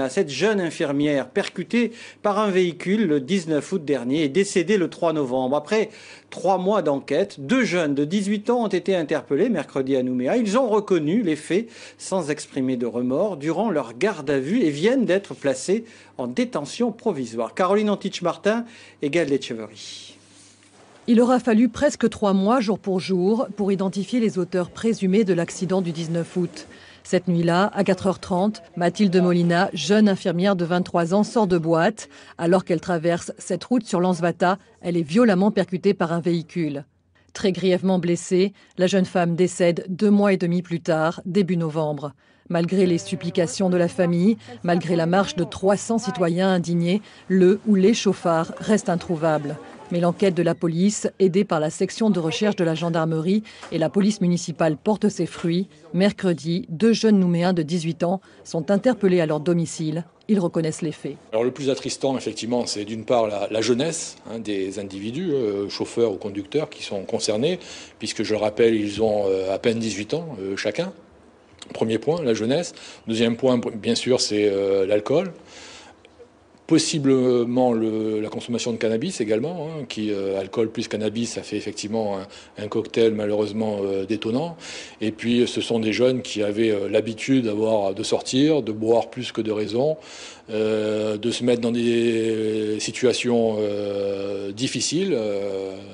Cette jeune infirmière percutée par un véhicule le 19 août dernier est décédée le 3 novembre. Après 3 mois d'enquête, 2 jeunes de 18 ans ont été interpellés mercredi à Nouméa. Ils ont reconnu les faits sans exprimer de remords durant leur garde à vue et viennent d'être placés en détention provisoire. Caroline Antich-Martin et Gaël Lecheverry. Il aura fallu presque 3 mois, jour pour jour, pour identifier les auteurs présumés de l'accident du 19 août. Cette nuit-là, à 4h30, Mathilde Molina, jeune infirmière de 23 ans, sort de boîte. Alors qu'elle traverse cette route sur Lansvata, elle est violemment percutée par un véhicule. Très grièvement blessée, la jeune femme décède 2 mois et demi plus tard, début novembre. Malgré les supplications de la famille, malgré la marche de 300 citoyens indignés, le ou les chauffards restent introuvables. Mais l'enquête de la police, aidée par la section de recherche de la gendarmerie et la police municipale, porte ses fruits. Mercredi, 2 jeunes Nouméens de 18 ans sont interpellés à leur domicile. Ils reconnaissent les faits. Alors le plus attristant, effectivement, c'est d'une part la jeunesse des individus, chauffeurs ou conducteurs, qui sont concernés, puisque je le rappelle, ils ont à peine 18 ans chacun. Premier point, la jeunesse. Deuxième point, bien sûr, c'est l'alcool. Possiblement la consommation de cannabis également, qui alcool plus cannabis, ça fait effectivement un cocktail malheureusement détonnant. Et puis ce sont des jeunes qui avaient l'habitude de sortir, de boire plus que de raison, de se mettre dans des situations difficiles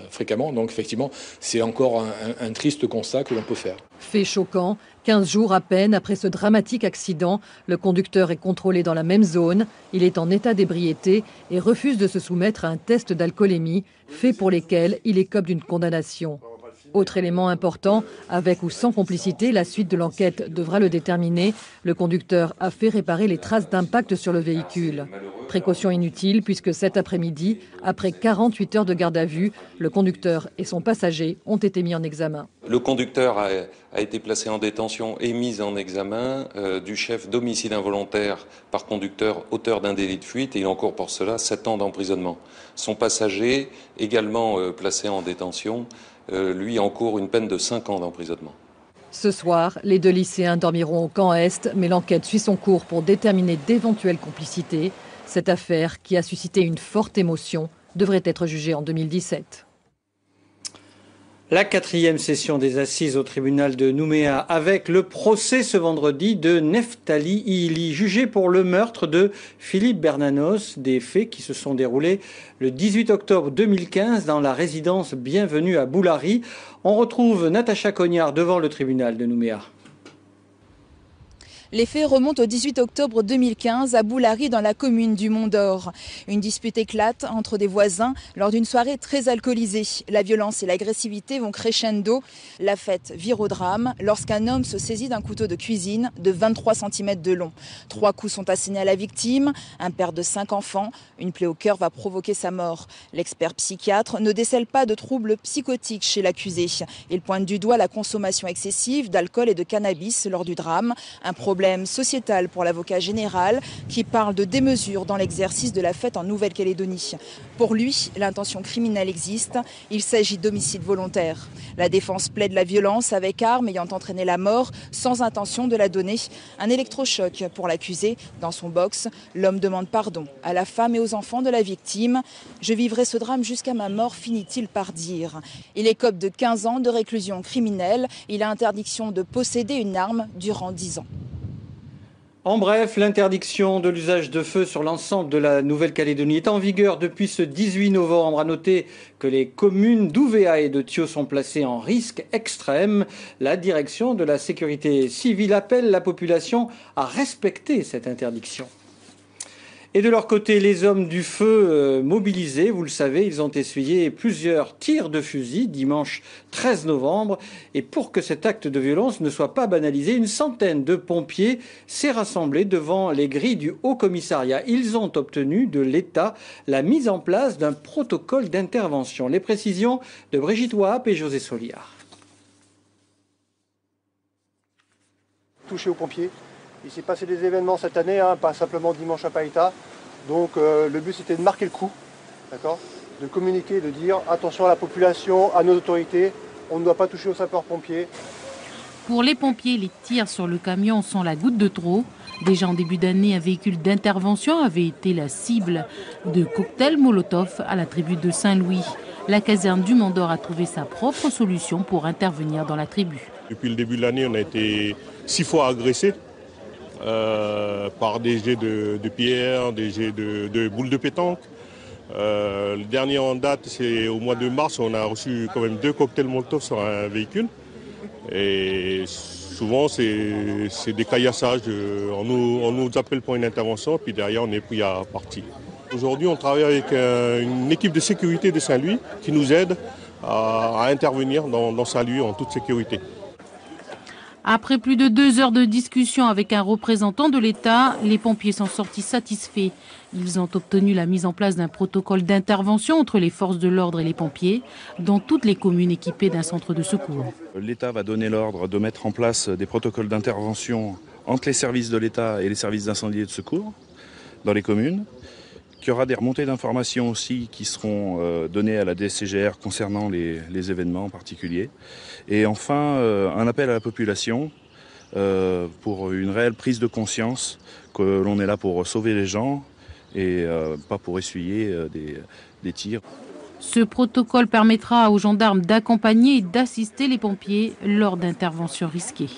fréquemment. Donc effectivement, c'est encore un triste constat que l'on peut faire. Fait choquant, 15 jours à peine après ce dramatique accident, le conducteur est contrôlé dans la même zone. Il est en état d'ébriété et refuse de se soumettre à un test d'alcoolémie, fait pour lesquels il écope d'une condamnation. Autre élément important, avec ou sans complicité, la suite de l'enquête devra le déterminer. Le conducteur a fait réparer les traces d'impact sur le véhicule. Précaution inutile puisque cet après-midi, après 48 heures de garde à vue, le conducteur et son passager ont été mis en examen. Le conducteur a été placé en détention et mis en examen du chef d'homicide involontaire par conducteur auteur d'un délit de fuite et il encourt pour cela 7 ans d'emprisonnement. Son passager, également placé en détention, lui encourt une peine de 5 ans d'emprisonnement. Ce soir, les 2 lycéens dormiront au camp Est, mais l'enquête suit son cours pour déterminer d'éventuelles complicités. Cette affaire, qui a suscité une forte émotion, devrait être jugée en 2017. La 4e session des assises au tribunal de Nouméa avec le procès ce vendredi de Neftali Ihili, jugé pour le meurtre de Philippe Bernanos, des faits qui se sont déroulés le 18 octobre 2015 dans la résidence Bienvenue à Boulari. On retrouve Natacha Cognard devant le tribunal de Nouméa. Les faits remontent au 18 octobre 2015 à Boulari dans la commune du Mont-d'Or. Une dispute éclate entre des voisins lors d'une soirée très alcoolisée. La violence et l'agressivité vont crescendo. La fête vire au drame lorsqu'un homme se saisit d'un couteau de cuisine de 23 cm de long. 3 coups sont assignés à la victime, un père de 5 enfants. Une plaie au cœur va provoquer sa mort. L'expert psychiatre ne décèle pas de troubles psychotiques chez l'accusé. Il pointe du doigt la consommation excessive d'alcool et de cannabis lors du drame. Un problème sociétal pour l'avocat général qui parle de démesure dans l'exercice de la fête en Nouvelle-Calédonie. Pour lui, l'intention criminelle existe. Il s'agit d'homicide volontaire. La défense plaide la violence avec arme ayant entraîné la mort sans intention de la donner. Un électrochoc pour l'accusé. Dans son box, l'homme demande pardon à la femme et aux enfants de la victime. « Je vivrai ce drame jusqu'à ma mort », finit-il par dire. Il écope de 15 ans de réclusion criminelle. Il a interdiction de posséder une arme durant 10 ans. En bref, l'interdiction de l'usage de feu sur l'ensemble de la Nouvelle-Calédonie est en vigueur depuis ce 18 novembre. À noter que les communes d'Ouvéa et de Thio sont placées en risque extrême. La direction de la sécurité civile appelle la population à respecter cette interdiction. Et de leur côté, les hommes du feu mobilisés, vous le savez, ils ont essuyé plusieurs tirs de fusil dimanche 13 novembre. Et pour que cet acte de violence ne soit pas banalisé, une centaine de pompiers s'est rassemblée devant les grilles du Haut-Commissariat. Ils ont obtenu de l'État la mise en place d'un protocole d'intervention. Les précisions de Brigitte Wahap et José Soliard. Touché aux pompiers. Il s'est passé des événements cette année, pas simplement dimanche à Païta. Donc le but c'était de marquer le coup, d'accord, de communiquer, de dire attention à la population, à nos autorités, on ne doit pas toucher aux sapeurs-pompiers. Pour les pompiers, les tirs sur le camion sont la goutte de trop. Déjà en début d'année, un véhicule d'intervention avait été la cible de cocktails Molotov à la tribu de Saint-Louis. La caserne du Mont-d'Or a trouvé sa propre solution pour intervenir dans la tribu. Depuis le début de l'année, on a été 6 fois agressés par des jets de pierre, des jets de boules de pétanque. Le dernier en date, c'est au mois de mars, on a reçu quand même 2 cocktails Molotov sur un véhicule. Et souvent, c'est des caillassages. On nous appelle pour une intervention, puis derrière, on est pris à partie. Aujourd'hui, on travaille avec une équipe de sécurité de Saint-Louis qui nous aide à intervenir dans Saint-Louis en toute sécurité. Après plus de 2 heures de discussion avec un représentant de l'État, les pompiers sont sortis satisfaits. Ils ont obtenu la mise en place d'un protocole d'intervention entre les forces de l'ordre et les pompiers dans toutes les communes équipées d'un centre de secours. L'État va donner l'ordre de mettre en place des protocoles d'intervention entre les services de l'État et les services d'incendie et de secours dans les communes. Il y aura des remontées d'informations aussi qui seront données à la DSCGR concernant les événements en particulier. Et enfin, un appel à la population pour une réelle prise de conscience que l'on est là pour sauver les gens et pas pour essuyer des tirs. Ce protocole permettra aux gendarmes d'accompagner et d'assister les pompiers lors d'interventions risquées.